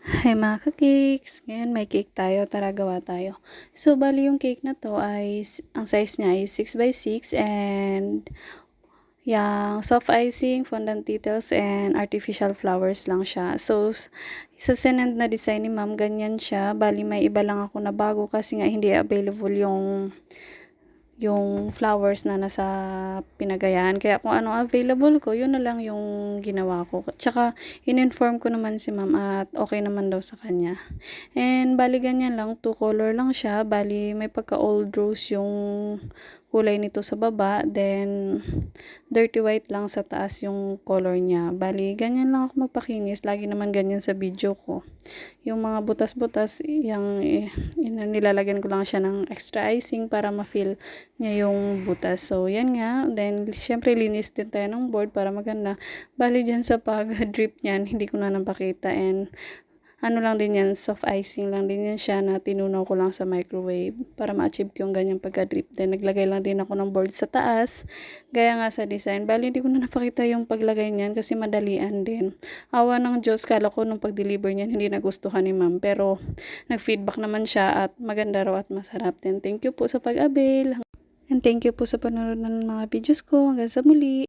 Hi mga ka-cakes! Ngayon may cake tayo, tara gawa tayo. So, bali yung cake na to ay, ang size niya ay 6x6 and yung soft icing, fondant details, and artificial flowers lang siya. So, sa sinend na design ni ma'am, ganyan siya. Bali may iba lang ako na bago kasi nga hindi available yung flowers na nasa pinagayan. Kaya kung ano available ko, yun na lang yung ginawa ko. Tsaka, in-inform ko naman si ma'am at okay naman daw sa kanya. And, bali ganyan lang, 2 color lang siya. Bali, may pagka old rose yung kulay nito sa baba. Then, dirty white lang sa taas yung color niya. Bali, ganyan lang ako magpakinis. Lagi naman ganyan sa video ko. Yung mga butas-butas, nilalagyan ko lang siya ng extra icing para ma-feel niya yung butas. So, yan nga. Then, syempre, linis din tayo ng board para maganda. Bali dyan sa pag-drip niyan, hindi ko na napakita. And, ano lang din yan, soft icing lang din yan siya na tinunaw ko lang sa microwave para ma-achieve ko yung ganyang pagka-drip. Then, naglagay lang din ako ng board sa taas. Gaya nga sa design. Bali, hindi ko na napakita yung paglagay niyan kasi madalian din. Awa ng Diyos, kala ko nung pag-deliver niyan, hindi nagustuhan ni ma'am. Pero, nag-feedback naman siya at maganda raw at masarap din. Thank you po sa pag-avail. And thank you po sa panonood ng mga videos ko. Hanggang sa muli.